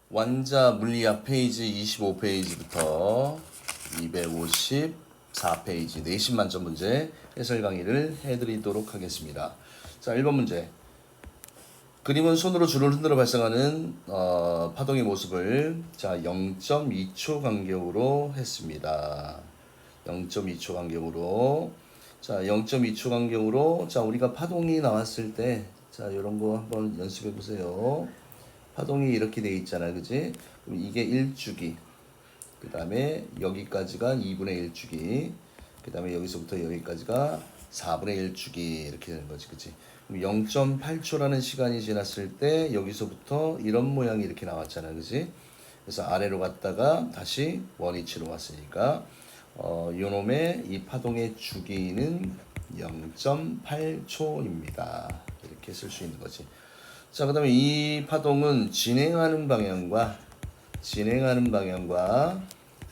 완자 물리학 페이지 25페이지부터 254페이지 내신 만점 문제 해설 강의를 해드리도록 하겠습니다. 자, 1번 문제. 그림은 손으로 줄을 흔들어 발생하는 파동의 모습을 자 0.2초 간격으로 했습니다. 0.2초 간격으로 자 0.2초 간격으로 자 우리가 파동이 나왔을 때 자 이런 거 한번 연습해 보세요. 파동이 이렇게 돼 있잖아, 그지? 그럼 이게 1주기. 그 다음에 여기까지가 2분의 1주기. 그 다음에 여기서부터 여기까지가 4분의 1주기. 이렇게 되는 거지, 그지? 그럼 0.8초라는 시간이 지났을 때 여기서부터 이런 모양이 이렇게 나왔잖아, 그지? 그래서 아래로 갔다가 다시 원위치로 왔으니까 요놈의 이 파동의 주기는 0.8초입니다. 이렇게 쓸 수 있는 거지. 자, 그 다음에 이 파동은 진행하는 방향과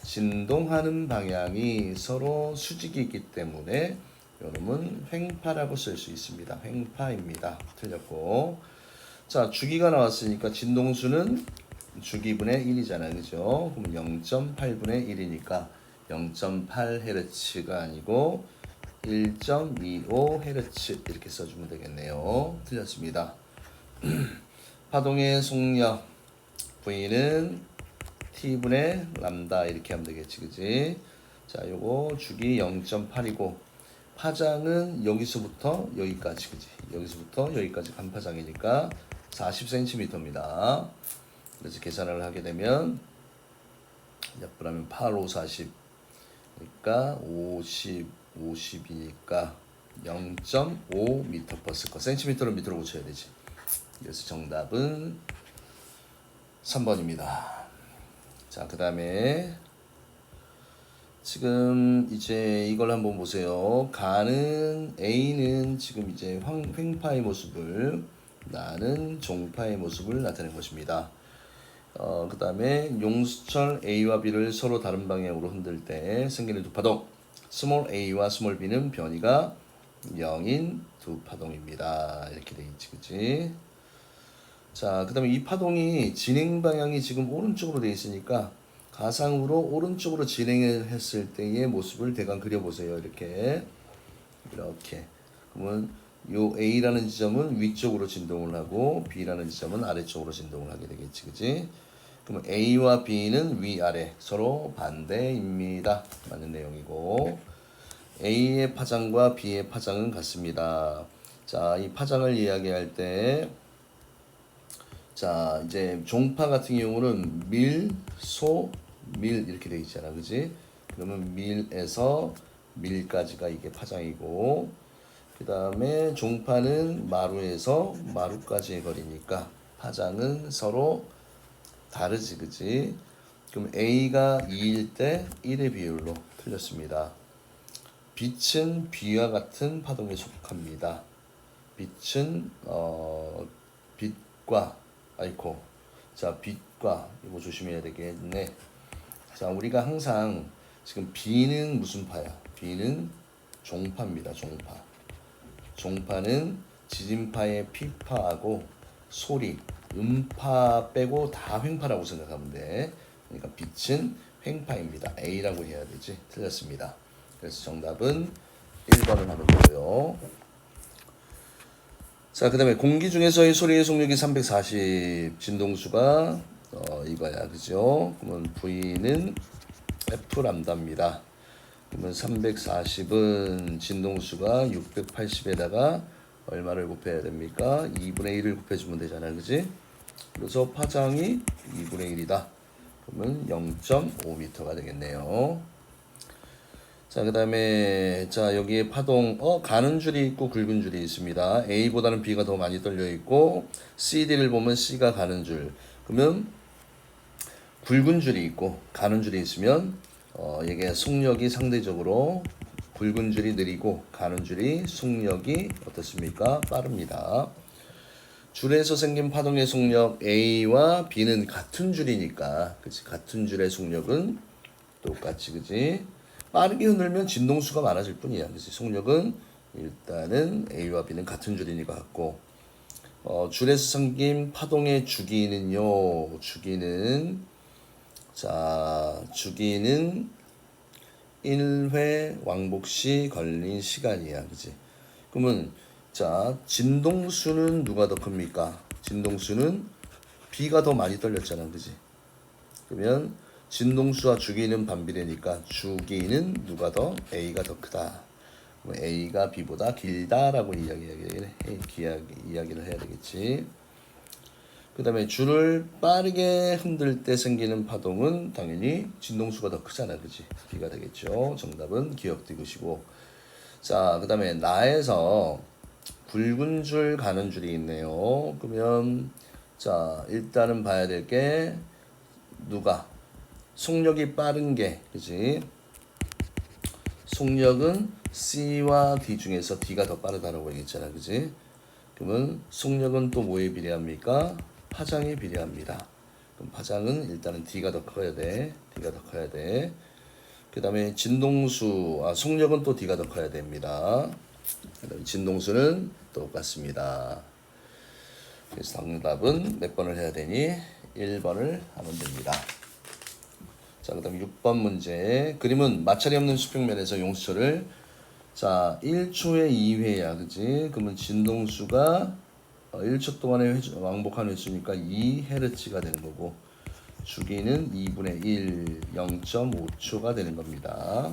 진동하는 방향이 서로 수직이 있기 때문에 요놈은 횡파라고 쓸 수 있습니다. 횡파입니다. 틀렸고. 자, 주기가 나왔으니까 진동수는 주기분의 1이잖아요. 그죠? 그럼 0.8분의 1이니까 0.8Hz가 아니고 1.25Hz 이렇게 써주면 되겠네요. 틀렸습니다. 파동의 속력 V는 T분의 람다 이렇게 하면 되겠지, 그지? 자, 요거 주기 0.8이고 파장은 여기서부터 여기까지, 그지? 여기서부터 여기까지 간파장이니까 40cm입니다. 그래서 계산을 하게 되면 약분하면 8, 5, 40 그러니까 50, 50이니까 0.5m/s 센티미터로 미터로 고쳐야 되지. 그래서 정답은 3번입니다. 자, 그 다음에 지금 이제 이걸 한번 보세요. 가는 A는 지금 이제 횡파의 모습을, 나는 종파의 모습을 나타낸 것입니다. 그 다음에 용수철 A와 B를 서로 다른 방향으로 흔들 때 생기는 두 파동, 스몰 a와 스몰 b는 변이가 0인 두 파동입니다. 이렇게 돼 있지, 그치? 자, 그 다음에 이 파동이 진행 방향이 지금 오른쪽으로 돼 있으니까 가상으로 오른쪽으로 진행을 했을 때의 모습을 대강 그려보세요. 이렇게 그러면 요 A라는 지점은 위쪽으로 진동을 하고 B라는 지점은 아래쪽으로 진동을 하게 되겠지, 그치? 그러면 A와 B는 위아래 서로 반대입니다. 맞는 내용이고 A의 파장과 B의 파장은 같습니다. 자, 이 파장을 이야기할 때 자, 이제 종파 같은 경우는 밀, 소, 밀 이렇게 돼 있잖아, 그지? 그러면 밀에서 밀까지가 이게 파장이고, 그 다음에 종파는 마루에서 마루까지의 거리니까 파장은 서로 다르지, 그지? 그럼 A가 2일 때 1의 비율로 틀렸습니다. 빛은 B와 같은 파동에 속합니다. 빛은 빛과 아이코. 자, 빛과 이거 조심해야 되겠네. 자, 우리가 항상 지금 B는 무슨 파야? B는 종파입니다. 종파. 종파는 지진파의 P파하고 소리, 음파 빼고 다 횡파라고 생각하면 돼. 그러니까 빛은 횡파입니다. A라고 해야 되지. 틀렸습니다. 그래서 정답은 1번을 하는 거고요. 자, 그 다음에 공기 중에서의 소리의 속력이 340, 진동수가 이거야, 그죠? 그러면 V는 F 람다입니다. 그러면 340은 진동수가 680에다가 얼마를 곱해야 됩니까? 2분의 1을 곱해주면 되잖아요, 그지? 그래서 파장이 2분의 1이다. 그러면 0.5m가 되겠네요. 자, 그 다음에 자 여기에 파동 가는 줄이 있고 굵은 줄이 있습니다. A보다는 B가 더 많이 떨려 있고 CD를 보면 C가 가는 줄. 그러면 굵은 줄이 있고 가는 줄이 있으면 이게 속력이 상대적으로 굵은 줄이 느리고 가는 줄이 속력이 어떻습니까? 빠릅니다. 줄에서 생긴 파동의 속력 A와 B는 같은 줄이니까, 그치? 같은 줄의 속력은 똑같이, 그치? 빠르게 흔들면 진동수가 많아질 뿐이야. 그치? 속력은 일단은 A와 B는 같은 줄이니까 같고, 줄에서 생긴 파동의 주기는요. 주기는 1회 왕복 시 걸린 시간이야. 그지? 그러면 자, 진동수는 누가 더 큽니까? 진동수는 B가 더 많이 떨렸잖아. 그지? 그러면 진동수와 주기는 반비례니까 주기는 누가 더? A가 더 크다. 그럼 A가 B보다 길다라고 이야기를 해야 되겠지. 그 다음에 줄을 빠르게 흔들 때 생기는 파동은 당연히 진동수가 더 크잖아. 그지? B가 되겠죠. 정답은 기억되시고. 자, 그 다음에 나에서 굵은 줄 가는 줄이 있네요. 그러면 자, 일단은 봐야 될 게 누가 속력이 빠른 게, 그지? 속력은 C와 D 중에서 D가 더 빠르다라고 얘기했잖아. 그지? 그러면 속력은 또 뭐에 비례합니까? 파장에 비례합니다. 그럼 파장은 일단은 D가 더 커야 돼. D가 더 커야 돼. 그 다음에 속력은 또 D가 더 커야 됩니다. 그 다음에 진동수는 똑같습니다. 그래서 정답은 몇 번을 해야 되니? 1번을 하면 됩니다. 자, 그 다음에 6번 문제. 그림은 마찰이 없는 수평면에서 용수철을 자, 1초에 2회야. 그지? 그러면 진동수가 1초 동안에 왕복한 횟수니까 2Hz가 되는 거고 주기는 2분의 1, 0.5초가 되는 겁니다.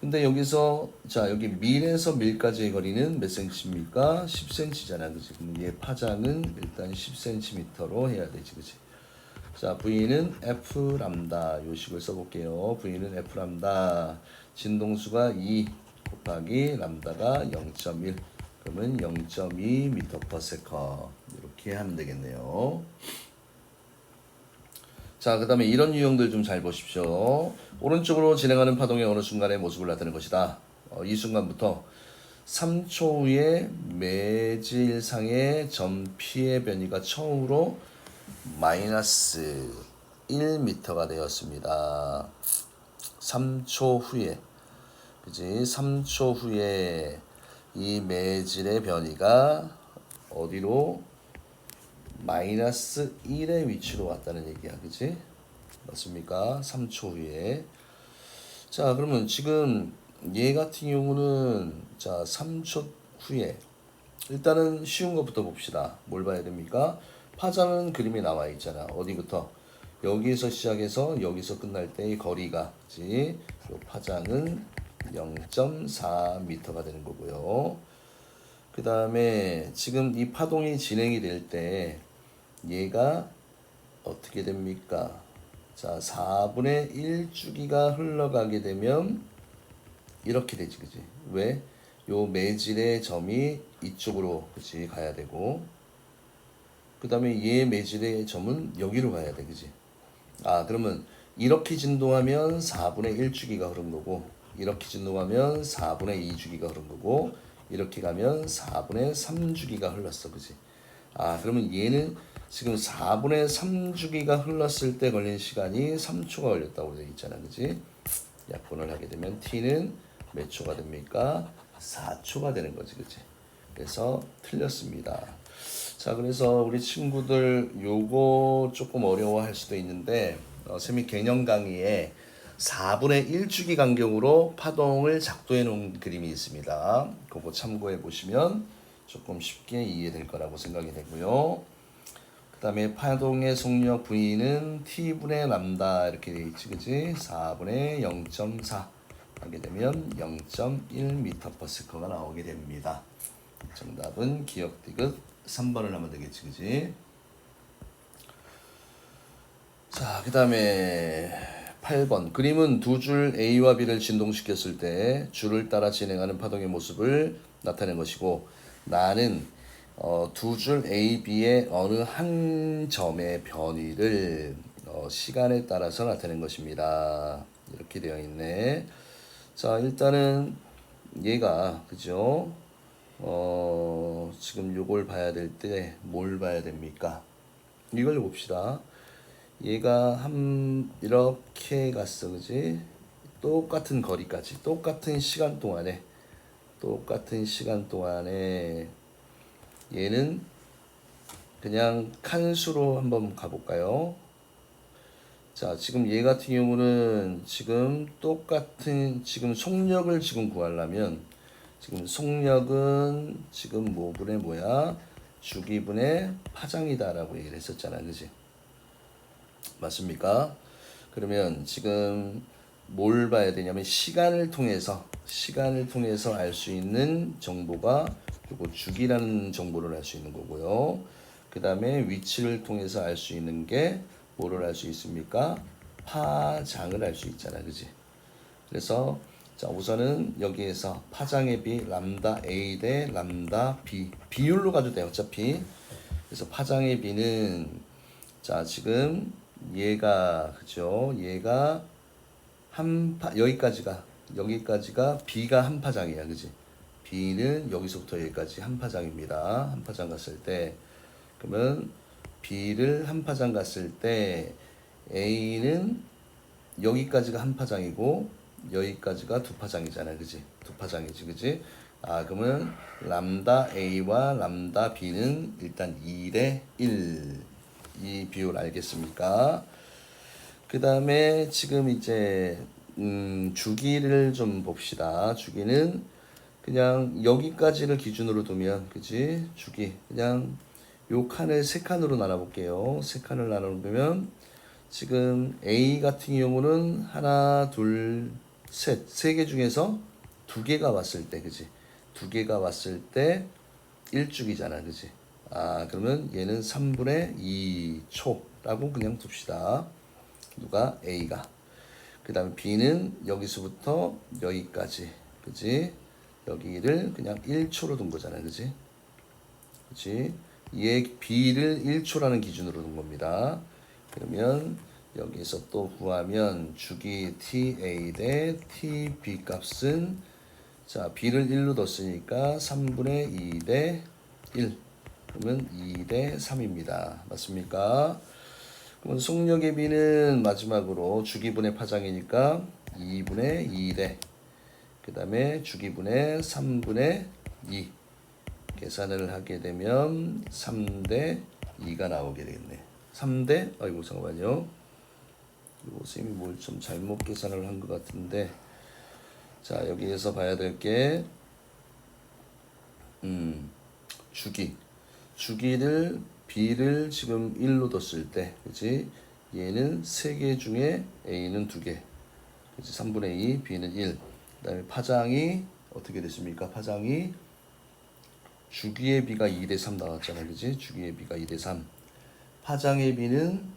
근데 여기서 자, 여기 밀에서 밀까지의 거리는 몇 cm입니까? 10cm잖아. 그지? 그럼 얘 파장은 일단 10cm로 해야 되지. 그지? 자, V는 F 람다 요식을 써볼게요. V는 F 람다 진동수가 2 곱하기 람다가 0.1 그러면 0.2 m/s 이렇게 하면 되겠네요. 자, 그 다음에 이런 유형들 좀 잘 보십시오. 오른쪽으로 진행하는 파동의 어느 순간의 모습을 나타내는 것이다. 이 순간부터 3초 후에 매질상의 점 P의 변이가 처음으로 마이너스 1m가 되었습니다. 3초 후에, 그지? 3초 후에 이 매질의 변이가 어디로? 마이너스 1의 위치로 왔다는 얘기야. 그지? 맞습니까? 3초 후에. 자, 그러면 지금 얘 같은 경우는 자, 3초 후에 일단은 쉬운 것부터 봅시다. 뭘 봐야 됩니까? 파장은 그림이 나와 있잖아. 어디부터? 여기서 시작해서 여기서 끝날 때의 거리가, 그치? 요 파장은 0.4m가 되는 거고요. 그 다음에 지금 이 파동이 진행이 될 때 얘가 어떻게 됩니까? 자, 4분의 1주기가 흘러가게 되면 이렇게 되지, 그지? 왜? 요 매질의 점이 이쪽으로, 그치? 가야 되고, 그 다음에 얘 매질의 점은 여기로 가야 돼, 그지? 아, 그러면 이렇게 진동하면 4분의 1주기가 흐른 거고, 이렇게 진동하면 4분의 2주기가 흐른 거고, 이렇게 가면 4분의 3주기가 흘렀어, 그지? 아, 그러면 얘는 지금 4분의 3주기가 흘렀을 때 걸린 시간이 3초가 걸렸다고 되어 있잖아, 그지? 약분을 하게 되면 t는 몇 초가 됩니까? 4초가 되는 거지, 그지? 그래서 틀렸습니다. 자, 그래서 우리 친구들 요거 조금 어려워할 수도 있는데 쌤이 개념 강의에 4분의 1주기 간격으로 파동을 작도해 놓은 그림이 있습니다. 그거 참고해 보시면 조금 쉽게 이해될 거라고 생각이 되고요. 그 다음에 파동의 속력 V는 T분의 람다 이렇게 돼 있지, 그지? 4분의 0.4 하게 되면 0.1m/s가 나오게 됩니다. 정답은 기억 디귿 3번을 하면 되겠지, 그지? 자, 그 다음에 8번. 그림은 두 줄 A와 B를 진동시켰을 때 줄을 따라 진행하는 파동의 모습을 나타낸 것이고, 나는 두 줄 A, B의 어느 한 점의 변이를 시간에 따라서 나타낸 것입니다. 이렇게 되어 있네. 자, 일단은 얘가, 그죠? 지금 요걸 봐야 될 때 뭘 봐야 됩니까? 이걸 봅시다. 얘가 이렇게 갔어, 그지? 똑같은 거리까지, 똑같은 시간 동안에 얘는 그냥 칸수로 한번 가볼까요? 자, 지금 얘 같은 경우는 지금 똑같은 지금 속력을 지금 구하려면 지금 속력은 지금 뭐분의 뭐야? 주기분의 파장이다라고 얘기를 했었잖아, 그지? 맞습니까? 그러면 지금 뭘 봐야 되냐면 시간을 통해서 알 수 있는 정보가 요거 주기라는 정보를 알 수 있는 거고요. 그 다음에 위치를 통해서 알 수 있는 게 뭐를 알 수 있습니까? 파장을 알 수 있잖아, 그지? 그래서 자 우선은 여기에서 파장의 비 람다 A 대 람다 B 비율로 가도 돼 어차피. 그래서 파장의 비는 자 지금 얘가 그죠? 얘가 여기까지가 B가 한 파장이야, 그지? B는 여기서부터 여기까지 한 파장입니다. 한 파장 갔을 때 그러면 B를 한 파장 갔을 때 A는 여기까지가 한 파장이고 여기까지가 두 파장이잖아, 그지? 두 파장이지, 그지? 아 그러면 람다 A와 람다 B는 일단 2대 1 이 비율 알겠습니까? 그 다음에 지금 이제 주기를 좀 봅시다. 주기는 그냥 여기까지를 기준으로 두면 그지? 주기 그냥 요 칸을 세 칸으로 나눠볼게요. 세 칸을 나눠보면 지금 A 같은 경우는 하나, 둘, 셋, 세 개 중에서 두 개가 왔을 때, 그지? 두 개가 왔을 때 1주기잖아, 그지? 아, 그러면 얘는 3분의 2초라고 그냥 둡시다. 누가? A가. 그 다음에 B는 여기서부터 여기까지, 그지? 여기를 그냥 1초로 둔 거잖아, 그지? 그지? 얘 B를 1초라는 기준으로 둔 겁니다. 그러면 여기서 또 구하면 주기 TA 대 TB 값은 자 B를 1로 뒀으니까 3분의 2 대 1 그러면 2 대 3입니다. 맞습니까? 그러면 속력의 B는 마지막으로 주기분의 파장이니까 2분의 2대 그 다음에 주기분의 3분의 2 계산을 하게 되면 3대 2가 나오게 되겠네. 3대 아이고 잠깐만요. 이거 쌤이 뭘 좀 잘못 계산을 한 것 같은데 자 여기에서 봐야 될 게 주기를 B를 지금 1로 뒀을 때 그치 얘는 3개 중에 A는 2개 그치 3분의 2 B는 1 그 다음에 파장이 어떻게 됐습니까? 파장이 주기의 B가 2대 3 나왔잖아, 그지? 주기의 B가 2대 3. 파장의 B는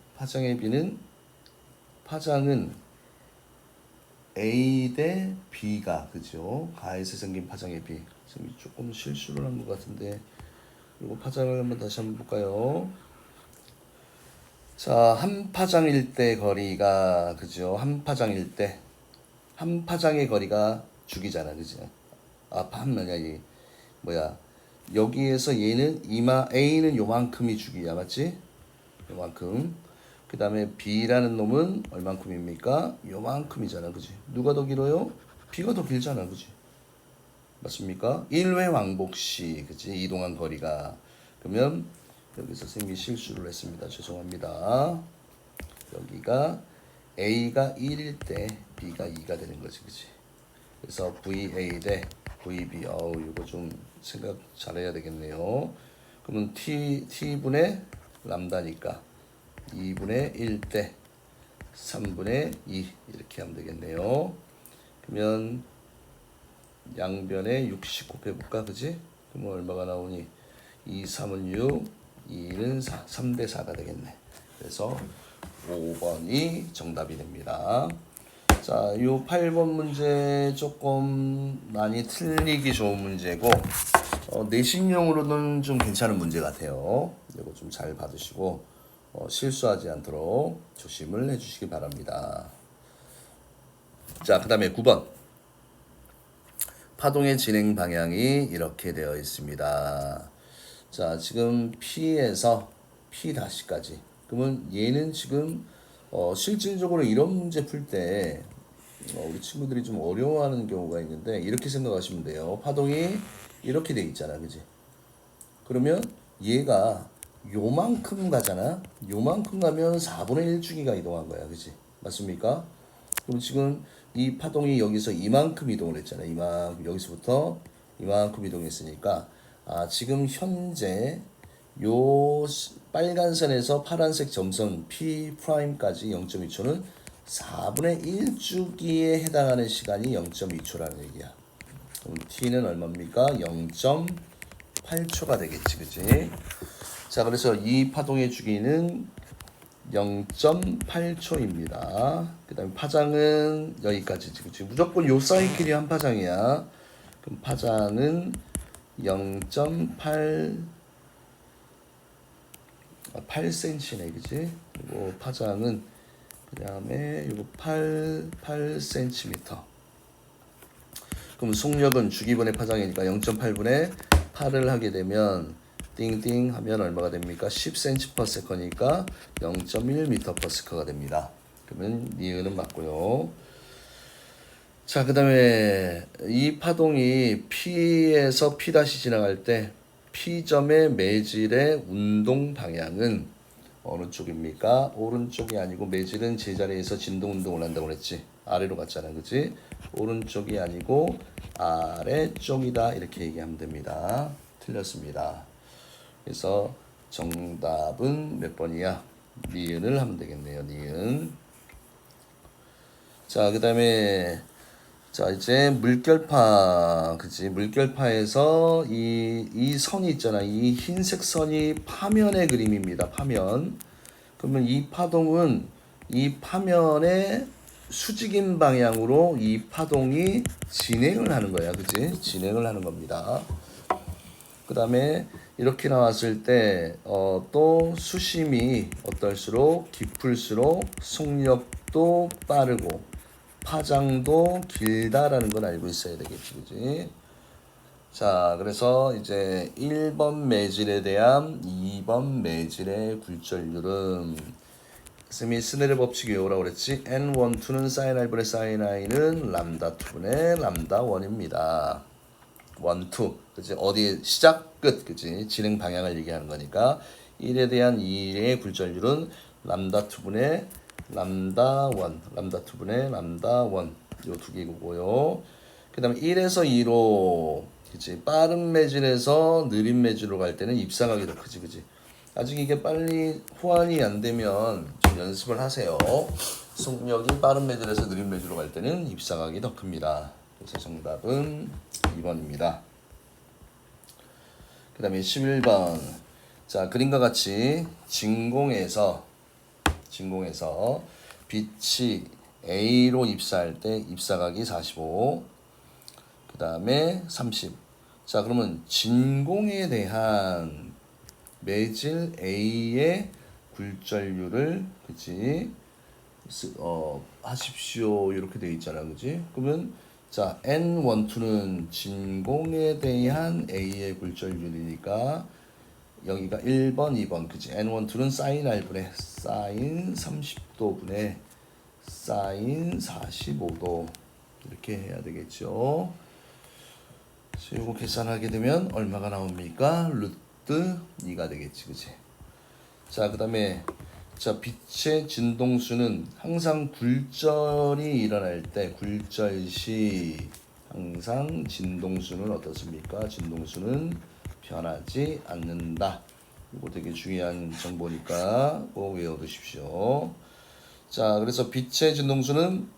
A 대 B가 그죠? 가에서 생긴 파장의 B. 지금 조금 실수를 한 것 같은데 이거 파장을 한번 다시 한번 볼까요? 자, 한 파장일 때 거리가 그죠? 한 파장일 때 한 파장의 거리가 주기잖아, 그지? 이 뭐야? 여기에서 얘는 이마 A는 요만큼이 주기야, 맞지? 요만큼. 그 다음에 B라는 놈은 얼만큼입니까? 요만큼이잖아, 그지? 누가 더 길어요? B가 더 길잖아, 그지? 맞습니까? 1회 왕복시, 그지? 이동한 거리가. 그러면 여기서 선생님이 실수를 했습니다. 죄송합니다. 여기가 A가 1일 때 B가 2가 되는 거지, 그지? 그래서 VA 대 VB, 이거 좀 생각 잘해야 되겠네요. 그러면 T분의 람다니까 2분의 1 대 3분의 2 이렇게 하면 되겠네요. 그러면 양변에 60 곱해볼까, 그지? 그러면 얼마가 나오니? 2, 3은 6, 2는 4, 3대 4가 되겠네. 그래서 5번이 정답이 됩니다. 자, 요 8번 문제 조금 많이 틀리기 좋은 문제고 내신용으로는 좀 괜찮은 문제 같아요. 이거 좀 잘 받으시고 실수하지 않도록 조심을 해주시기 바랍니다. 자, 그 다음에 9번. 파동의 진행 방향이 이렇게 되어 있습니다. 자, 지금 P에서 P-까지. 그러면 얘는 지금 실질적으로 이런 문제 풀 때 우리 친구들이 좀 어려워하는 경우가 있는데 이렇게 생각하시면 돼요. 파동이 이렇게 돼 있잖아, 그지? 그러면 얘가 요만큼 가잖아. 요만큼 가면 4분의 1 주기가 이동한 거야. 그지? 맞습니까? 그럼 지금 이 파동이 여기서 이만큼 이동을 했잖아. 이만큼 여기서부터 이만큼 이동했으니까 지금 현재 요 빨간 선에서 파란색 점선 P 프라임까지 0.2초는 4분의 1 주기에 해당하는 시간이 0.2초라는 얘기야. 그럼 T는 얼마입니까? 0.8초가 되겠지. 그치? 자, 그래서 이 파동의 주기는 0.8초입니다. 그 다음에 파장은 여기까지지. 그치? 무조건 요 사이클이 한 파장이야. 그럼 파장은 0.8 8cm네. 그치? 그리고 파장은 그 다음에 요거 8cm. 그럼 속력은 주기분의 파장이니까 0.8분의 8을 하게 되면 띵띵 하면 얼마가 됩니까? 10cm/s니까 0.1m/s가 됩니다. 그러면 니은은 맞고요. 자, 그 다음에 이 파동이 P에서 P' 지나갈 때 P점의 매질의 운동 방향은 어느 쪽입니까? 오른쪽이 아니고 매질은 제자리에서 진동 운동을 한다고 그랬지. 아래로 갔잖아. 그치? 오른쪽이 아니고 아래쪽이다. 이렇게 얘기하면 됩니다. 틀렸습니다. 그래서 정답은 몇 번이야? 니은을 하면 되겠네요. 니은. 자, 그 다음에 자, 이제 물결파, 그치? 물결파에서 이 선이 있잖아. 이 흰색 선이 파면의 그림입니다. 파면. 그러면 이 파동은 이 파면의 수직인 방향으로 이 파동이 진행을 하는 거야. 그치? 진행을 하는 겁니다. 그 다음에 이렇게 나왔을 때, 또 수심이 어떨수록 깊을수록 속력도 빠르고 파장도 길다라는 걸 알고 있어야 되겠지. 그지? 자, 그래서 이제 1번 매질에 대한 2번 매질의 굴절률은 쌤이 스네르 법칙 외우라고 그랬지. N12는 사인 R분의 사인 I는 람다 2분의 람다 1입니다. 1, 2. 그치? 어디 시작, 끝. 그치? 진행 방향을 얘기하는 거니까 1에 대한 2의 굴절률은 람다 2분의 람다 1, 람다 2분의 람다 1. 요 두 개고요. 그 다음에 1에서 2로 그치? 빠른 매질에서 느린 매질로 갈 때는 입사각이 더 크지. 그치? 아직 이게 빨리 호환이 안 되면 좀 연습을 하세요. 속력이 빠른 매질에서 느린 매질로 갈 때는 입사각이 더 큽니다. 그래서 정답은 2번입니다. 그 다음에 11번. 자, 그림과 같이 진공에서 빛이 A로 입사할 때 입사각이 45. 그 다음에 30. 자, 그러면 진공에 대한 매질 A의 굴절률을 그치 하십시오 이렇게 돼 있잖아. 그치? 그러면 자 N12는 진공에 대한 A의 굴절률이니까 여기가 1번 2번 그치? N12는 사인 R분의 사인 30도분의 사인 45도 이렇게 해야 되겠죠. 그래서 이거 계산하게 되면 얼마가 나옵니까? 루트 2가 되겠지. 그치? 자, 그 다음에 자, 빛의 진동수는 항상 굴절이 일어날 때 굴절 시 항상 진동수는 어떻습니까? 진동수는 변하지 않는다. 이거 되게 중요한 정보니까 꼭 외워두십시오. 자, 그래서 빛의 진동수는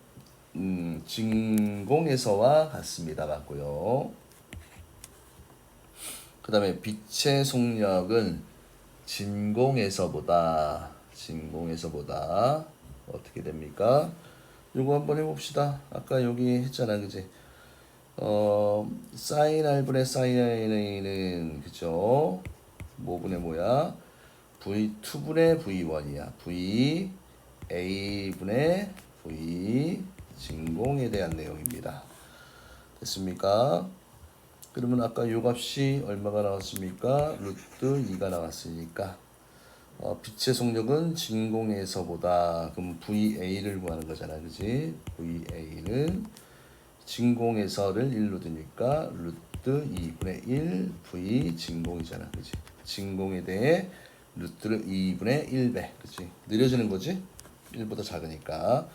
진공에서와 같습니다. 맞고요. 그 다음에 빛의 속력은 진공에서보다 어떻게 됩니까? 요거 한번 해봅시다. 아까 여기 했잖아, 그지? 사인 R분의 사인 A는 그죠? 뭐분의 뭐야? V2분의 V1이야. V A분의 V 진공에 대한 내용입니다. 됐습니까? 그러면 아까 요 값이 얼마가 나왔습니까? 루트 2가 나왔으니까 빛의 속력은 진공에서보다 그럼 VA를 구하는 거잖아. 그지? VA는 진공에서를 1로 두니까 루트 2분의 1 V 진공이잖아. 그지? 진공에 대해 루트를 2분의 1배. 그치? 느려지는 거지? 1보다 작으니까.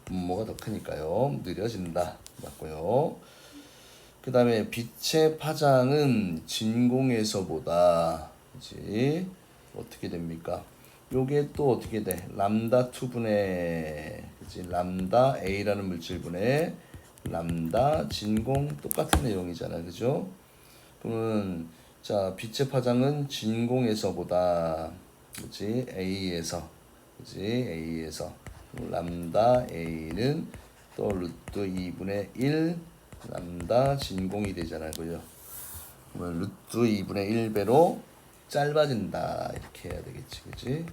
분모가 더 크니까요. 느려진다. 맞고요. 그 다음에 빛의 파장은 진공에서보다, 그치? 어떻게 됩니까? 요게 또 어떻게 돼? 람다 2분의, 그치? 람다 A라는 물질분의 람다 진공 똑같은 내용이잖아. 그죠? 그러면 자, 빛의 파장은 진공에서보다, 그치? A에서, 그치? A에서 람다 A는 또 루트 2분의 1 람다 진공이 되잖아요. 그죠? 그러면 루트 2분의 1배로 짧아진다. 이렇게 해야 되겠지. 그치?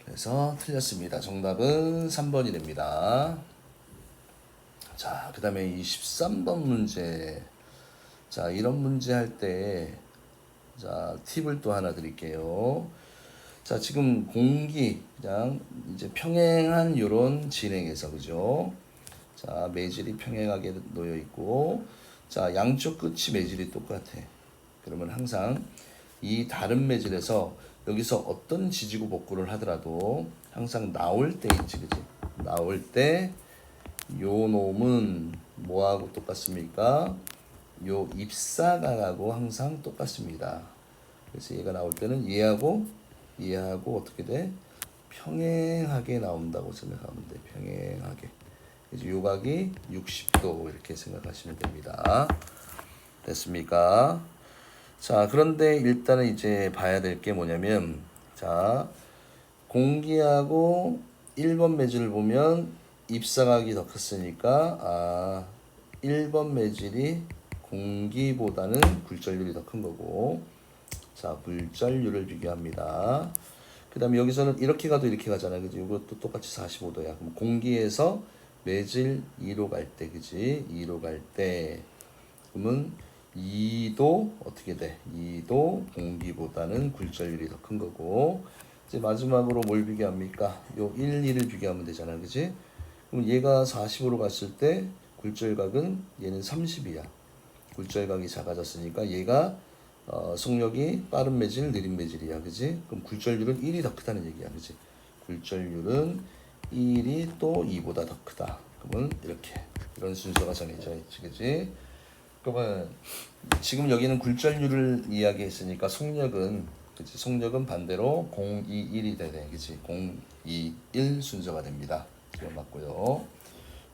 그래서 틀렸습니다. 정답은 3번이 됩니다. 자, 그 다음에 이 13번 문제. 자, 이런 문제 할 때, 자, 팁을 또 하나 드릴게요. 자, 지금 공기, 그냥 이제 평행한 요런 진행에서, 그죠? 자, 매질이 평행하게 놓여 있고, 자, 양쪽 끝이 매질이 똑같아. 그러면 항상 이 다른 매질에서 여기서 어떤 지지고 복구를 하더라도 항상 나올 때 있지, 그지? 나올 때 요 놈은 뭐하고 똑같습니까? 요 입사각하고 항상 똑같습니다. 그래서 얘가 나올 때는 얘하고 어떻게 돼? 평행하게 나온다고 생각하면 돼. 평행하게. 그래서 요각이 60도 이렇게 생각하시면 됩니다. 됐습니까? 자, 그런데 일단은 이제 봐야 될 게 뭐냐면, 자, 공기하고 1번 매질을 보면 입사각이 더 컸으니까 1번 매질이 공기보다는 굴절률이 더 큰 거고, 자, 굴절률을 비교합니다. 그 다음에 여기서는 이렇게 가도 이렇게 가잖아. 그지? 이것도 똑같이 45도야. 그럼 공기에서 매질 2로 갈 때, 그지? 2로 갈 때, 그러면 2도 어떻게 돼? 2도 공기보다는 굴절률이 더 큰 거고, 이제 마지막으로 뭘 비교합니까? 요 1, 2를 비교하면 되잖아. 그지? 그럼 얘가 45로 갔을 때 굴절각은 얘는 30이야. 굴절각이 작아졌으니까 얘가 속력이 빠른 매질, 느린 매질이야. 그지? 그럼 굴절률은 1이 더 크다는 얘기야. 그지? 굴절률은 1이 또 2보다 더 크다. 그러면 이렇게 이런 순서가 정해져 있지. 그지? 그러면 지금 여기는 굴절률을 이야기했으니까 속력은, 그치? 속력은 반대로 0, 2, 1이 되네. 그치? 0, 2, 1 순서가 됩니다. 이거 맞고요.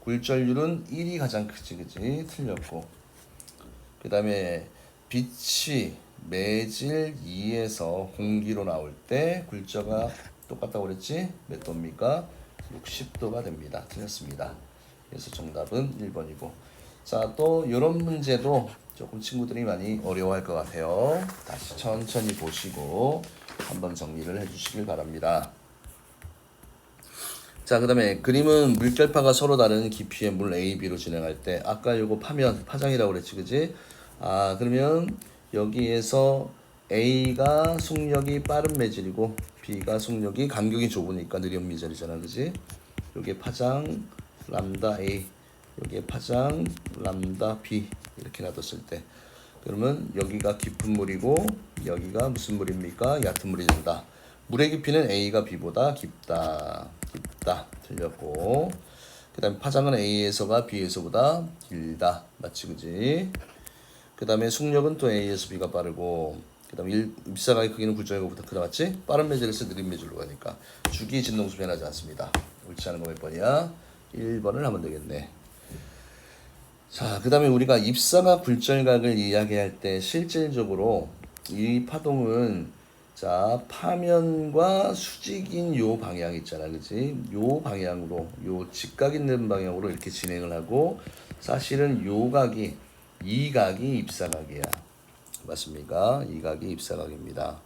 굴절률은 1이 가장 크지. 그치? 틀렸고. 그 다음에 빛이 매질 2에서 공기로 나올 때 굴절가 똑같다고 그랬지? 몇 도입니까? 60도가 됩니다. 틀렸습니다. 그래서 정답은 1번이고. 자, 또 이런 문제도 조금 친구들이 많이 어려워할 것 같아요. 다시 천천히 보시고 한번 정리를 해주시길 바랍니다. 자, 그 다음에 그림은 물결파가 서로 다른 깊이의 물 A, B로 진행할 때 아까 요거 파장이라고 그랬지, 그지? 그러면 여기에서 A가 속력이 빠른 매질이고 B가 속력이 간격이 좁으니까 느린 매질이잖아, 그지? 요게 파장 람다 A, 요게 파장 람다 B 이렇게 놔뒀을 때, 그러면 여기가 깊은 물이고 여기가 무슨 물입니까? 얕은 물이 된다. 물의 깊이는 A가 B보다 깊다. 틀렸고, 그 다음에 파장은 A에서가 B에서보다 길다. 맞지, 그지? 그 다음에 속력은 또 A에서 B가 빠르고, 그 다음에 입사각의 크기는 굴절각보다 크다. 맞지? 빠른 매질에서 느린 매질로 가니까 주기 진동수 변하지 않습니다. 옳지 않은 거 몇 번이야? 1번을 하면 되겠네. 자, 그 다음에 우리가 입사각 굴절각을 이야기할 때 실질적으로 이 파동은, 자, 파면과 수직인 요 방향 있잖아. 그치? 요 방향으로, 요 직각 있는 방향으로 이렇게 진행을 하고, 사실은 요 각이, 이 각이 입사각이야. 맞습니까? 이 각이 입사각입니다.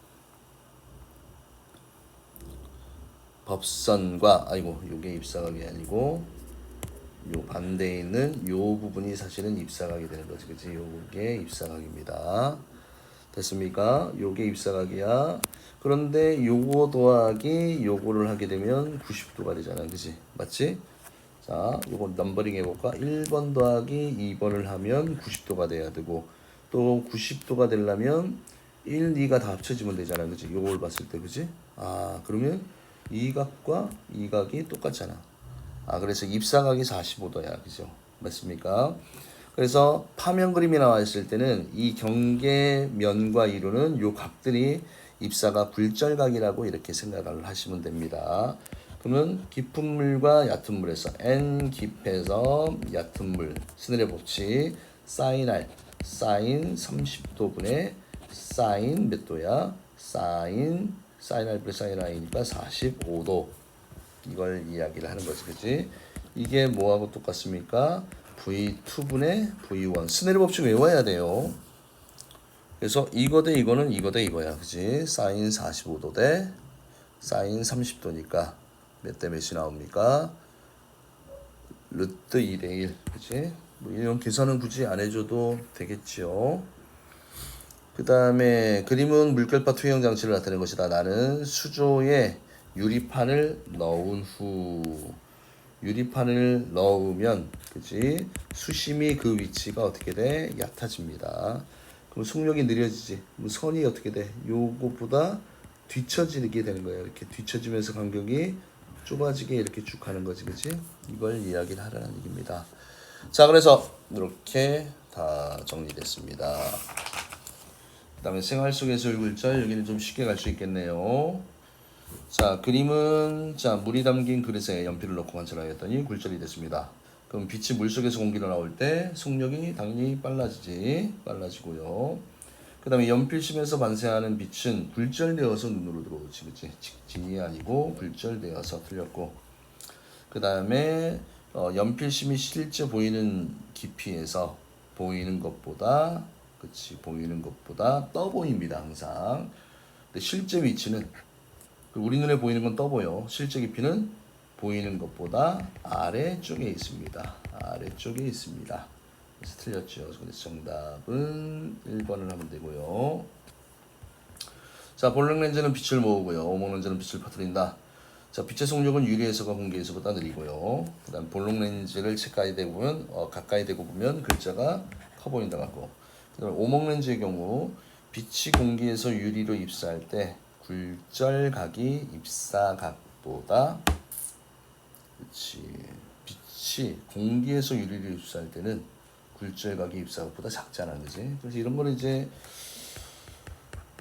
법선과, 요게 입사각이 아니고, 요 반대에 있는 요 부분이 사실은 입사각이 되는 거지. 그치? 요게 입사각입니다. 됐습니까? 요게 입사각이야. 그런데 요거 더하기 요거를 하게 되면 90도가 되잖아. 그치? 맞지? 자, 요거 넘버링 해볼까? 1번 더하기 2번을 하면 90도가 돼야 되고, 또 90도가 되려면 1, 2가 다 합쳐지면 되잖아. 그지? 요걸 봤을 때, 그지? 아, 그러면 이 각과 이 각이 똑같잖아. 아, 그래서 입사각이 45도야. 그죠? 맞습니까? 그래서 파면 그림이 나와 있을 때는 이 경계면과 이루는 요 각들이 입사각 굴절각이라고 이렇게 생각을 하시면 됩니다. 그러면 깊은 물과 얕은 물에서 n 깊에서 얕은 물 스늘의 법칙 사인 r 사인 30도분의 사인 몇 도야? 사인 r 플러스 사인 i니까 45도. 이걸 이야기를 하는 거지, 그치? 이게 뭐하고 똑같습니까? V2분의 V1 스네르 법칙 외워야 돼요. 그래서 이거 대 이거는 이거 대 이거야, 그치? 사인 45도 대 사인 30도니까 몇 대 몇이 나옵니까? 루트 2대 1, 그치? 뭐 이런 계산은 굳이 안 해줘도 되겠지요. 그 다음에 그림은 물결파 투영 장치를 나타낸 것이다. 나는 수조에 유리판을 넣은 후 유리판을 넣으면 그지 수심이 그 위치가 어떻게 돼? 얕아집니다. 그럼 속력이 느려지지. 그럼 선이 어떻게 돼? 요것보다 뒤처지게 되는 거예요. 이렇게 뒤처지면서 간격이 좁아지게 이렇게 쭉 가는 거지, 그지? 이걸 이야기를 하라는 얘기입니다. 자, 그래서 이렇게 다 정리됐습니다. 그다음에 생활 속에서 굴절 여기는 좀 쉽게 갈 수 있겠네요. 자, 그림은 자 물이 담긴 그릇에 연필을 넣고 관찰하였더니 굴절이 됐습니다. 그럼 빛이 물 속에서 공기로 나올 때 속력이 당연히 빨라지고요. 그 다음에 연필심에서 반사하는 빛은 굴절되어서 눈으로 들어오지, 그치? 직진이 아니고 굴절되어서 틀렸고. 그 다음에 연필심이 실제 보이는 깊이에서 보이는 것보다 떠 보입니다, 항상. 근데 실제 위치는 우리 눈에 보이는 건 떠 보여. 실제 깊이는 보이는 것보다 아래쪽에 있습니다. 아래쪽에 있습니다. 그래서 틀렸죠. 그래서 정답은 1번을 하면 되고요. 자, 볼록 렌즈는 빛을 모으고요. 오목 렌즈는 빛을 퍼뜨린다. 자, 빛의 속력은 유리에서가 공기에서보다 느리고요. 그 다음 볼록 렌즈를 가까이 대고 보면 글자가 커 보인다 같고. 그 다음에 오목 렌즈의 경우 빛이 공기에서 유리로 입사할 때 굴절각이 입사각보다 빛이 공기에서 유리로 입사할 때는 굴절각이 입사각보다 작잖아, 그지? 그래서 이런 거는 이제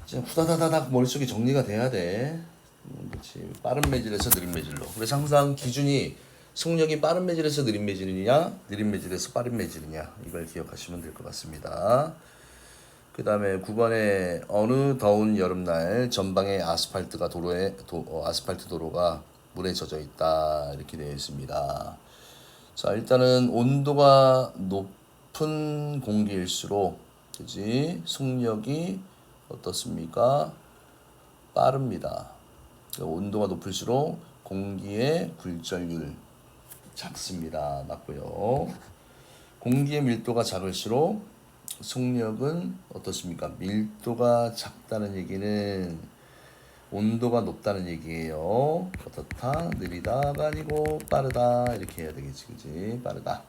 후다다다닥 머릿속에 정리가 돼야 돼. 그렇지. 빠른 매질에서 느린 매질로. 그래서 항상 기준이 속력이 빠른 매질에서 느린 매질이냐, 느린 매질에서 빠른 매질이냐, 이걸 기억하시면 될 것 같습니다. 그 다음에 9번에 어느 더운 여름날 전방에 아스팔트 도로가 물에 젖어 있다, 이렇게 되어 있습니다. 자, 일단은 온도가 높은 공기일수록 그지 속력이 어떻습니까? 빠릅니다. 온도가 높을수록 공기의 굴절률 작습니다. 맞고요. 공기의 밀도가 작을수록 속력은 어떻습니까? 밀도가 작다는 얘기는 온도가 높다는 얘기예요. 어떻다? 느리다가 아니고 빠르다, 이렇게 해야 되겠지, 그지? 빠르다.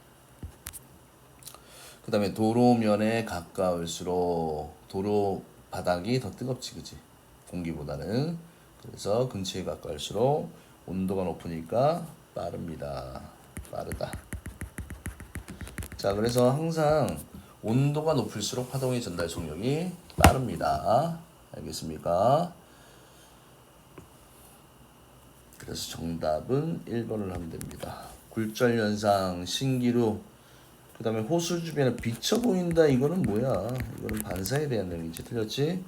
그 다음에 도로면에 가까울수록 도로 바닥이 더 뜨겁지, 그지? 공기보다는. 그래서 근처에 가까울수록 온도가 높으니까 빠릅니다. 빠르다. 자, 그래서 항상 온도가 높을수록 파동의 전달 속력이 빠릅니다. 알겠습니까? 그래서 정답은 1번을 하면 됩니다. 굴절 현상, 신기루, 그 다음에 호수 주변에 비쳐 보인다. 이거는 뭐야? 이거는 반사에 대한 내용이지. 틀렸지?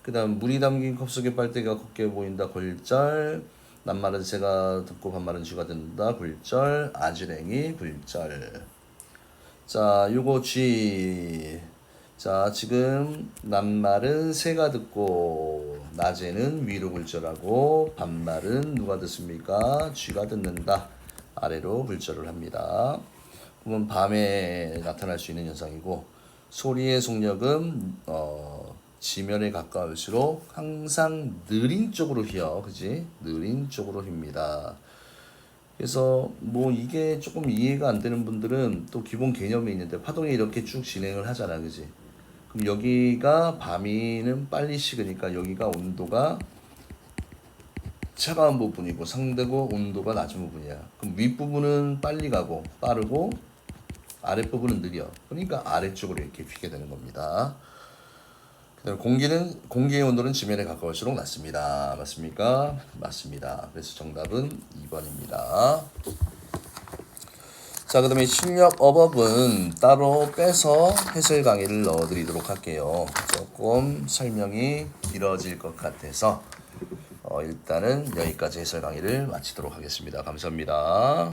그 다음 물이 담긴 컵 속에 빨대가 걷게 보인다. 굴절. 낱말은 새가 듣고 반말은 쥐가 듣는다. 굴절. 아지랭이 굴절. 자, 요거 쥐. 자, 지금 낱말은 새가 듣고 낮에는 위로 굴절하고 반말은 누가 듣습니까? 쥐가 듣는다. 아래로 굴절을 합니다. 그러면 밤에 나타날 수 있는 현상이고, 소리의 속력은 지면에 가까울수록 항상 느린 쪽으로 휘어, 그지? 느린 쪽으로 휩니다. 그래서 뭐 이게 조금 이해가 안 되는 분들은 또 기본 개념이 있는데 파동이 이렇게 쭉 진행을 하잖아, 그지? 그럼 여기가 밤이는 빨리 식으니까 여기가 온도가 차가운 부분이고 상대고 온도가 낮은 부분이야. 그럼 윗부분은 빨리 가고 빠르고 아랫부분은 느려. 그러니까 아래쪽으로 이렇게 휘게 되는 겁니다. 그다음에 공기의 온도는 지면에 가까울수록 낮습니다. 맞습니까? 맞습니다. 그래서 정답은 2번입니다. 자, 그다음에 실력 어법은 따로 빼서 해설 강의를 넣어드리도록 할게요. 조금 설명이 길어질 것 같아서 일단은 여기까지 해설 강의를 마치도록 하겠습니다. 감사합니다.